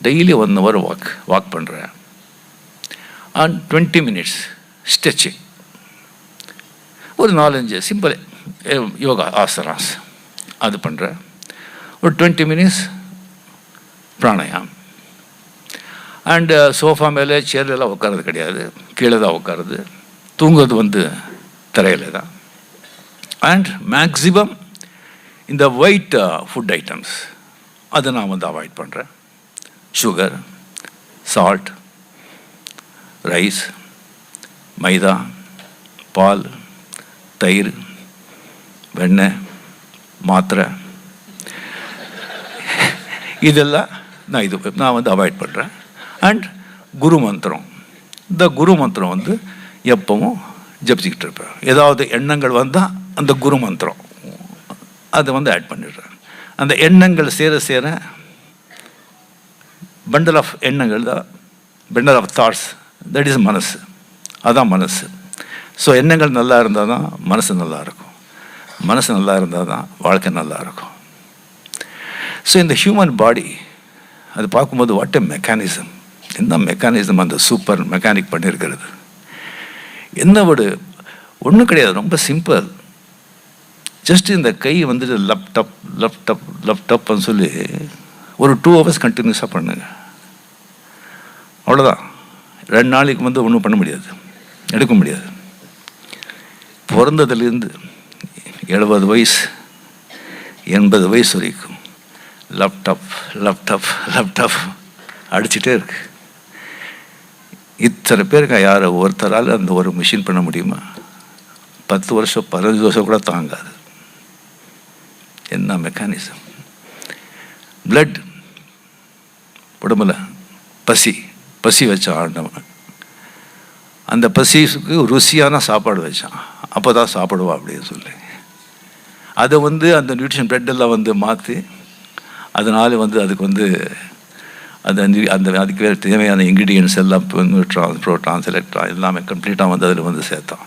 Daily 1 hour walk பண்ணுறேன். And 20 minutes stretching. ஒரு 4-5 simple yoga asanas அது பண்ணுறேன். ஒரு 20 minutes பிராணாயாம். அண்டு சோஃபா மேலே சேர்லாம் உட்காரது கிடையாது, கீழே தான் உட்காருது. தூங்குறது தரையில் தான். அண்ட் மேக்ஸிமம் இந்த ஒயிட் ஃபுட் ஐட்டம்ஸ் அதை நான் அவாய்ட் பண்ணுறேன். சுகர், சால்ட், ரைஸ், மைதா, பால், தயிர், வெண்ணெய், மாத்திரை, இதெல்லாம் நான் அவாய்ட் பண்ணுறேன். அண்ட் குரு மந்திரம், இந்த குரு மந்திரம் எப்பவும் ஜபிச்சுக்கிட்டு இருப்பேன். ஏதாவது எண்ணங்கள் வந்தால் அந்த குரு மந்திரம் அதை ஆட் பண்ணிடுறேன். அந்த எண்ணங்கள் சேர பண்டல் ஆஃப் எண்ணங்கள் தான், bundle of thoughts, that is மனசு. அதான் மனசு. ஸோ எண்ணங்கள் நல்லா இருந்தால் தான் மனசு நல்லா இருக்கும், மனசு நல்லா இருந்தால் தான் வாழ்க்கை நல்லா இருக்கும். ஸோ இந்த ஹியூமன் பாடி அது பார்க்கும்போது வாட் எ மெக்கானிசம், என்ன மெக்கானிசம் அந்த சூப்பர் மெக்கானிக் பண்ணியிருக்கிறது. என்ன ஒன்றும் கிடையாது, ரொம்ப சிம்பிள். ஜஸ்ட் இந்த கை லப்டப்னு சொல்லி ஒரு 2 hours கண்டினியூஸாக பண்ணுங்க. அவ்வளோதான். 2 நாளைக்கு ஒன்றும் பண்ண முடியாது, எடுக்க முடியாது. பிறந்ததுலேருந்து 70 வயசு 80 வயசு வரைக்கும் லேப்டாப் அடிச்சுட்டே இருக்கு. இத்தனை பேருக்கு யார் ஒருத்தரால் அந்த ஒரு மிஷின் பண்ண முடியுமா? 10 வருஷம் 15 வருஷம் கூட தாங்காது. என்ன மெக்கானிசம். பிளட் உடம்புல பசி வச்சான் ஆண்டவன். அந்த பசிக்கு ருசியான சாப்பாடு வச்சான், அப்போ தான் சாப்பிடுவா அப்படின்னு சொல்லி அதை அந்த நியூட்ரிஷன் பிளட்டெல்லாம் மாற்றி அதனால அதுக்கு அதுக்கு வேறு தேவையான இன்க்ரீடியன்ஸ் எல்லாம் ப்ரோட்டான்ஸ், எலக்ட்ரான் எல்லாமே கம்ப்ளீட்டாக அதில் சேர்த்தான்.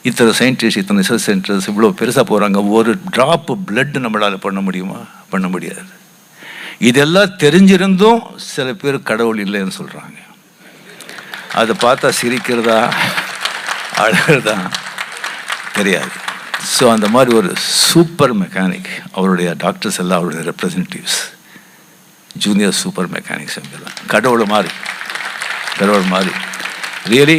இத்தனை சயின்டிஸ்ட், இத்தனை ரிசர்ச் சென்டர்ஸ் இவ்வளோ பெருசாக போகிறாங்க. ஒரு ட்ராப்பு பிளட் நம்மளால் பண்ண முடியுமா? பண்ண முடியாது. இதெல்லாம் தெரிஞ்சிருந்தும் சில பேர் கடவுள் இல்லைன்னு சொல்கிறாங்க. அதை பார்த்தா சிரிக்கிறதா அழகிறதா தெரியாது. ஸோ அந்த மாதிரி ஒரு சூப்பர் மெக்கானிக் அவருடைய டாக்டர்ஸ் எல்லாம் அவருடைய ரெப்ரசன்டேட்டிவ்ஸ், ஜூனியர் சூப்பர் மெக்கானிக்ஸ் எல்லாம் கடவுள் மாதிரி ரியலி